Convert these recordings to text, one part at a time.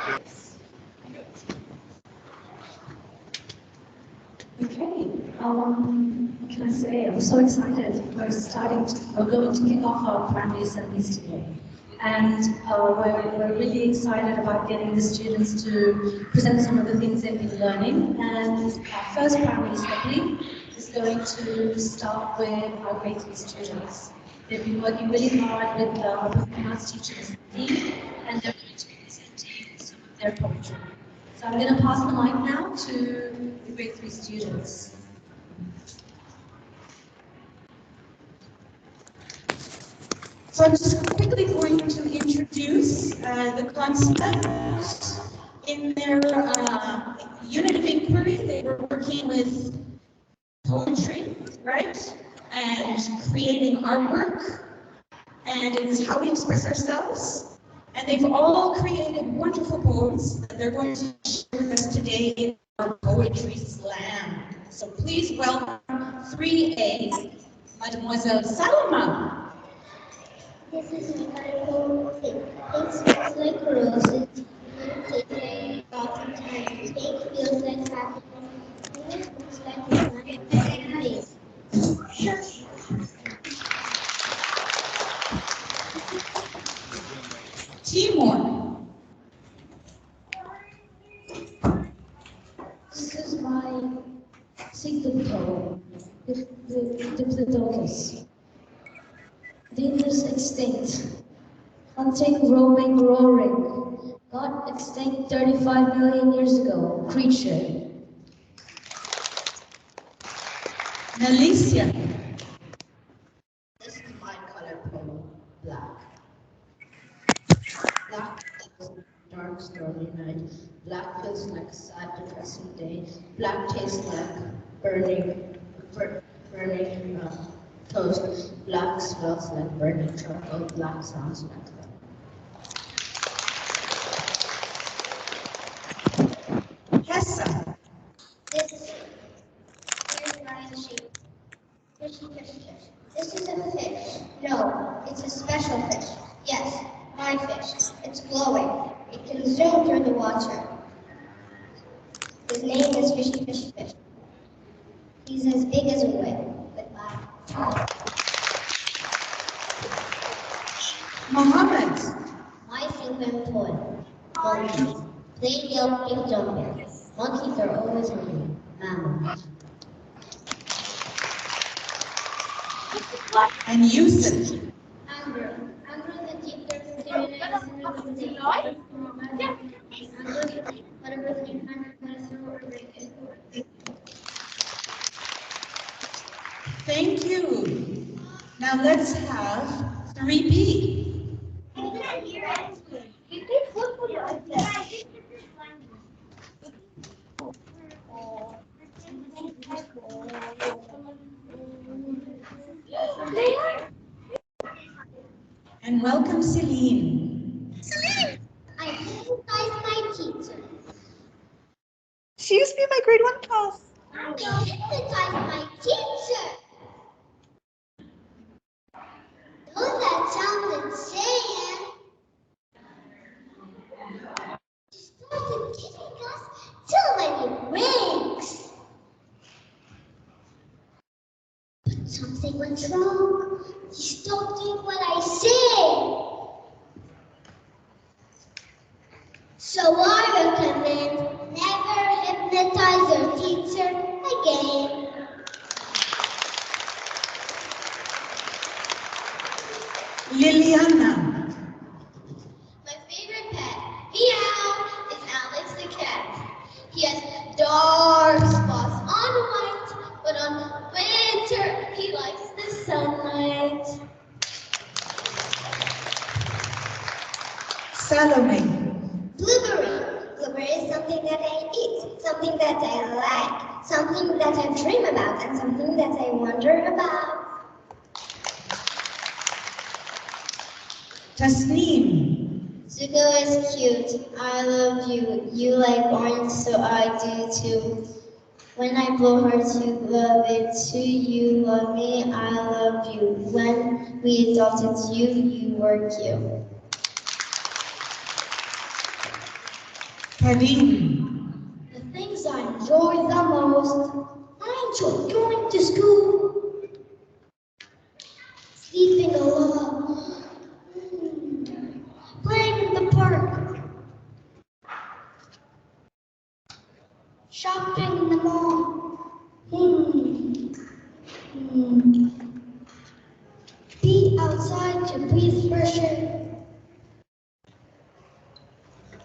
Okay, what can I say? I'm so excited. We're going to kick off our primary assemblies today. And we're really excited about getting the students to present some of the things they've been learning. And our first primary assembly is going to start with our grade 3 students. They've been working really hard with our performing arts teachers team, and they're going to be presenting some of their poetry. So I'm going to pass the mic now to the grade 3 students. So I'm just quickly going to introduce the concepts. In their unit of inquiry, they were working with poetry, right? And creating artwork. And it is how we express ourselves. And they've all created wonderful poems that they're going to share with us today in our Poetry Slam. So please welcome 3A, Mademoiselle Salma. This is my poem. It smells like roses. It oftentimes it feels like happiness. It looks like a Timor. This is my secret poem, the Diplodocus. Dangerous extinct, hunting, roaming, roaring, got extinct 35 million years ago, creature. Malicia. This is my color poem, black. Black is a dark, stormy night. Black feels like a sad, depressing day. Black tastes like burning toast. Black smells like burning charcoal. Black sounds like that. Hessa. Here's my sheep. Fishy, fish, fish. This is a fish. No, it's a special fish. Yes, my fish. It's glowing. It can zoom through the water. His name is Fishy, fish, fish. He's as big as a whale, but black. Mohammed. My frequent poem. Monkeys. They yell big jumping. Monkeys are always hungry. Mammals. And Yusuf. Amber. Amber the deep dark billionaire with the deep Amber, whatever 300 minutes or Thank you. Now let's have 3P. And welcome Celine. Celine! I hypnotized my teacher. She used to be in my grade 1 class. I hypnotized my teacher. Know that sounded saying. She started giving us too many rings. But something went wrong. She stopped doing what I say. So I recommend never hypnotize your teacher again. Liliana. My favorite pet, meow, is Alex the cat. He has dark spots on white, but on winter he likes the sunlight. Salome. Blueberry. Blueberry is something that I eat, something that I like, something that I dream about, and something that I wonder about. Tasneem. Zuko is cute. I love you. You like orange, so I do too. When I blow hearts, you love it too. You love me, I love you. When we adopted you, you were cute. Karim. The things I enjoy the most. I enjoy going to school, sleeping a lot, playing in the park, shopping in the mall, be outside to breathe fresh air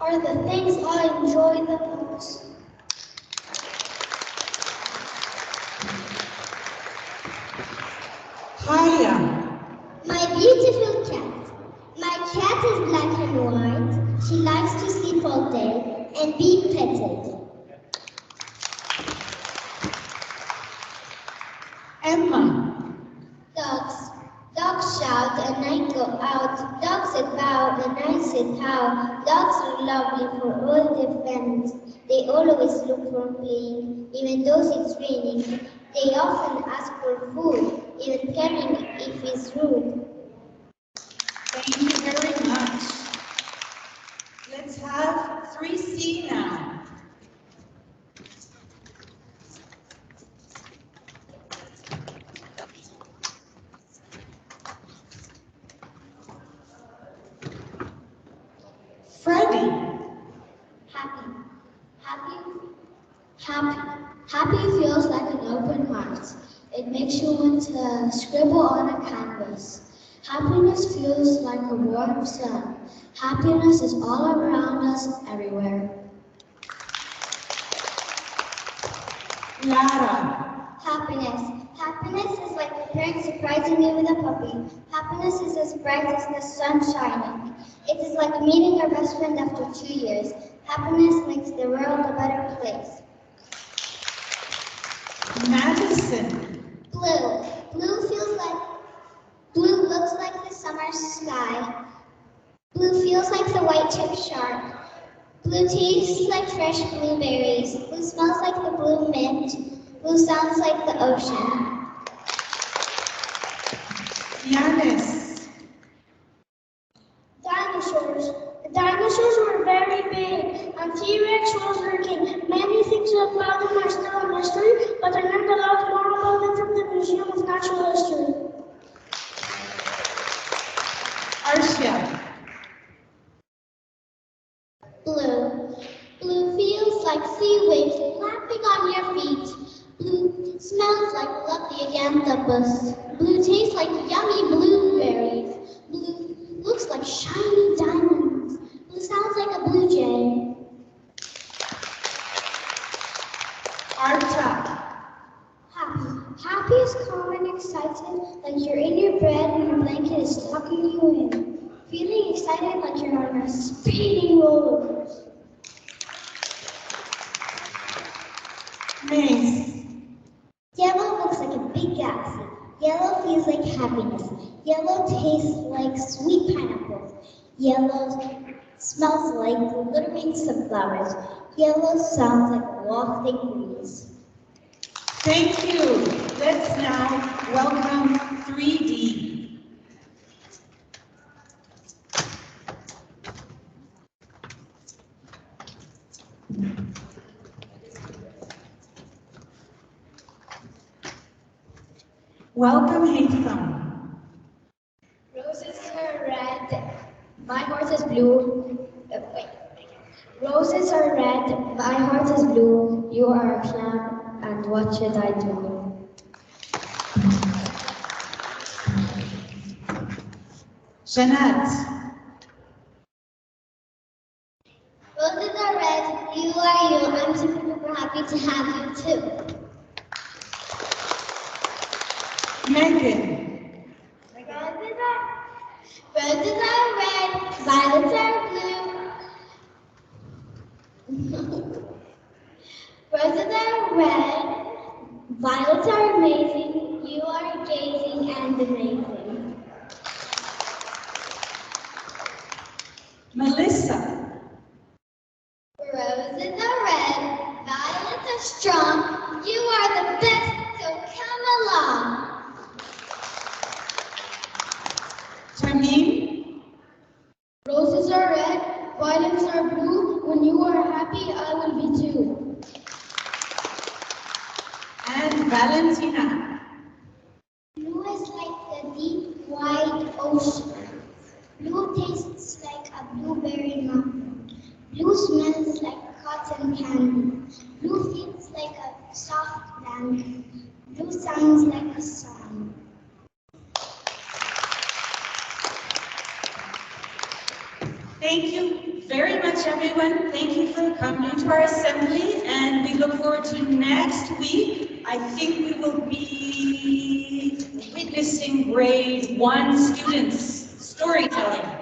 are the things I enjoy the most. Haya. My beautiful cat. My cat is black and white. She likes to sleep all day and be petted. Emma. Dogs. Dogs shout and I go out. Dogs sit bow and I sit how. Dogs are lovely for all their friends. They always look for playing, even though it's raining. They often ask for food, even caring if it's rude. Thank you very much. Let's have 3C now. Freddie. Happy. Happy feels like an open heart. It makes you want to scribble on a canvas. Happiness feels like a warm sun. Happiness is all around us, everywhere. Lara. Happiness is like a parent surprising you with a puppy. Happiness is as bright as the sun shining. It is like meeting your best friend after 2 years. Happiness makes the world a better place. Madison. Blue looks like the summer sky. Blue feels like the white chip shark. Blue tastes like fresh blueberries. Blue smells like the blue mint. Blue sounds like the ocean. Yanis. Dinosaurs. The dinosaurs were very big, and T-Rex was their king. Many things about them are still a mystery, but I learned a lot more about them from the Museum of Natural History. Arshia. Blue feels like sea waves lapping on your feet. Blue smells like lovely acanthopus. Blue tastes like yummy blueberries. Blue looks like shiny diamonds. Blue sounds like a blue jay. Arta. Happy is calm and excited, like you're in your bed and your blanket is tucking you in. Feeling excited like you're on a speeding roller coaster. Mace. Yellow looks like a big galaxy. Yellow feels like happiness. Yellow tastes like sweet pineapples. Yellow smells like glittering sunflowers. Yellow sounds like a wafting breeze. Thank you. Let's now welcome 3D. Welcome, Haytham. Roses are red. My heart is blue. Roses are red. My heart is blue. You are a clown. And what should I do? Jeanette. Roses are red. You are you. I'm super happy to have you too. Megan. Roses are red. Violets are blue. Roses are red. Violets are amazing. You are gazing and amazing. Melissa. Roses are red. Violets are strong. You are the best, so come along. Tamim. Roses are red. Violets are blue. When you are happy, ocean. Blue tastes like a blueberry muffin. Blue smells like cotton candy. Blue feels like a soft blanket. Blue sounds like a song. Thank you very much, everyone. Thank you for coming to our assembly, and we look forward to next week. I think we will be witnessing grade 1 students' storytelling.